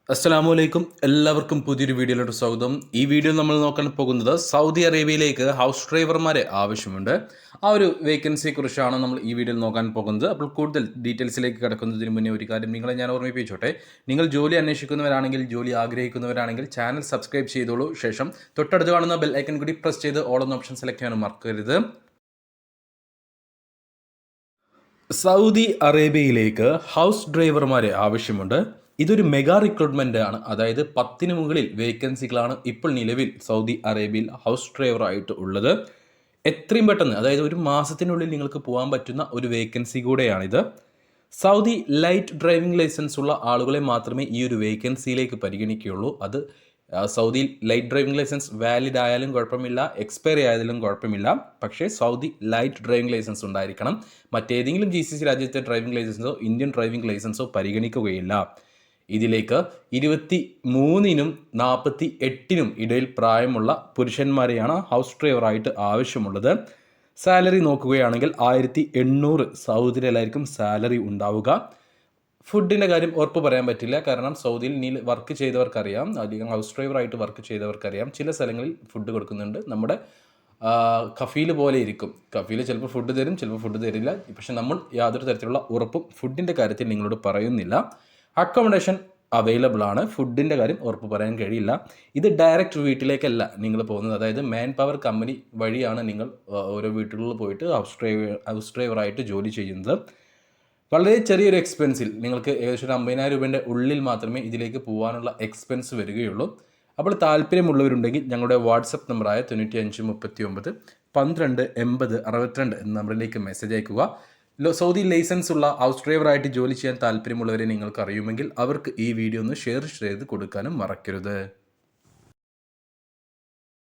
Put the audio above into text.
അസ്സലാമലൈക്കും എല്ലാവർക്കും പുതിയൊരു വീഡിയോയിലോട്ട് സ്വാഗതം. ഈ വീഡിയോ നമ്മൾ നോക്കാൻ പോകുന്നത് സൗദി അറേബ്യയിലേക്ക് ഹൗസ് ഡ്രൈവർമാരെ ആവശ്യമുണ്ട്. ആ ഒരു വേക്കൻസിയെ കുറിച്ചാണ് നമ്മൾ ഈ വീഡിയോയിൽ നോക്കാൻ പോകുന്നത്. അപ്പോൾ കൂടുതൽ ഡീറ്റെയിൽസിലേക്ക് കിടക്കുന്നതിന് മുന്നേ ഒരു കാര്യം നിങ്ങളെ ഞാൻ ഓർമ്മിപ്പിച്ചോട്ടെ. നിങ്ങൾ ജോലി അന്വേഷിക്കുന്നവരാണെങ്കിൽ, ജോലി ആഗ്രഹിക്കുന്നവരാണെങ്കിൽ ചാനൽ സബ്സ്ക്രൈബ് ചെയ്തോളൂ. ശേഷം തൊട്ടടുത്ത് കാണുന്ന ബെൽ ഐക്കൺ കൂടി പ്രസ് ചെയ്ത് ഓൾ എന്ന ഓപ്ഷൻ സെലക്ട് ചെയ്യാനും മറക്കരുത്. സൗദി അറേബ്യയിലേക്ക് ഹൗസ് ഡ്രൈവർമാരെ ആവശ്യമുണ്ട്. ഇതൊരു മെഗാ റിക്രൂട്ട്മെൻ്റ് ആണ്. അതായത് 10 മുകളിൽ വേക്കൻസികളാണ് ഇപ്പോൾ നിലവിൽ സൗദി അറേബ്യയിൽ ഹൗസ് ഡ്രൈവറായിട്ട് ഉള്ളത്. എത്രയും പെട്ടെന്ന്, അതായത് ഒരു മാസത്തിനുള്ളിൽ നിങ്ങൾക്ക് പോകാൻ പറ്റുന്ന ഒരു വേക്കൻസി കൂടെയാണിത്. സൗദി ലൈറ്റ് ഡ്രൈവിംഗ് ലൈസൻസ് ഉള്ള ആളുകളെ മാത്രമേ ഈ ഒരു വേക്കൻസിയിലേക്ക് പരിഗണിക്കുകയുള്ളൂ. അത് സൗദിയിൽ ലൈറ്റ് ഡ്രൈവിംഗ് ലൈസൻസ് വാലിഡ് ആയാലും കുഴപ്പമില്ല, എക്സ്പയറി ആയാലും കുഴപ്പമില്ല. പക്ഷേ സൗദി ലൈറ്റ് ഡ്രൈവിംഗ് ലൈസൻസ് ഉണ്ടായിരിക്കണം. മറ്റേതെങ്കിലും GCC രാജ്യത്തെ ഡ്രൈവിംഗ് ലൈസൻസോ ഇന്ത്യൻ ഡ്രൈവിംഗ് ലൈസൻസോ പരിഗണിക്കുകയില്ല. ഇതിലേക്ക് 23നും 48നും ഇടയിൽ പ്രായമുള്ള പുരുഷന്മാരെയാണ് ഹൗസ് ഡ്രൈവറായിട്ട് ആവശ്യമുള്ളത്. സാലറി നോക്കുകയാണെങ്കിൽ 1800 സൗദി റിയാലായിരിക്കും സാലറി ഉണ്ടാവുക. ഫുഡിൻ്റെ കാര്യം ഉറപ്പ് പറയാൻ പറ്റില്ല, കാരണം സൗദിയിൽ വർക്ക് ചെയ്തവർക്കറിയാം, അധികം ഹൗസ് ഡ്രൈവറായിട്ട് വർക്ക് ചെയ്തവർക്കറിയാം. ചില സ്ഥലങ്ങളിൽ ഫുഡ് കൊടുക്കുന്നുണ്ട്. നമ്മുടെ കഫീൽ പോലെ ഇരിക്കും. കഫീൽ ചിലപ്പോൾ ഫുഡ് തരും, ചിലപ്പോൾ ഫുഡ് തരില്ല. പക്ഷെ നമ്മൾ യാതൊരു തരത്തിലുള്ള ഉറപ്പും ഫുഡിൻ്റെ കാര്യത്തിൽ നിങ്ങളോട് പറയുന്നില്ല. അക്കോമഡേഷൻ അവൈലബിൾ ആണ്. ഫുഡിൻ്റെ കാര്യം ഉറപ്പ് പറയാൻ കഴിയില്ല. ഇത് ഡയറക്റ്റ് വീട്ടിലേക്കല്ല നിങ്ങൾ പോകുന്നത്. അതായത് മാൻ പവർ കമ്പനി വഴിയാണ് നിങ്ങൾ ഓരോ വീട്ടുകളിൽ പോയിട്ട് ഹൗസ് ഡ്രൈവറായിട്ട് ജോലി ചെയ്യുന്നത്. വളരെ ചെറിയൊരു എക്സ്പെൻസിൽ നിങ്ങൾക്ക് ഏകദേശം ഒരു 50,000 രൂപേൻ്റെ ഉള്ളിൽ മാത്രമേ ഇതിലേക്ക് പോകാനുള്ള എക്സ്പെൻസ് വരികയുള്ളൂ. അപ്പോൾ താല്പര്യമുള്ളവരുണ്ടെങ്കിൽ ഞങ്ങളുടെ വാട്സപ്പ് നമ്പറായ 9539 12 80 62 എന്ന നമ്പറിലേക്ക് മെസ്സേജ് അയക്കുക. സൗദി ലൈസൻസ് ഉള്ള ഹൗസ് ഡ്രൈവറായിട്ട് ജോലി ചെയ്യാൻ താല്പര്യമുള്ളവരെ നിങ്ങൾക്ക് അറിയുമെങ്കിൽ അവർക്ക് ഈ വീഡിയോ ഒന്ന് ഷെയർ ചെയ്ത് കൊടുക്കാനും മറക്കരുത്.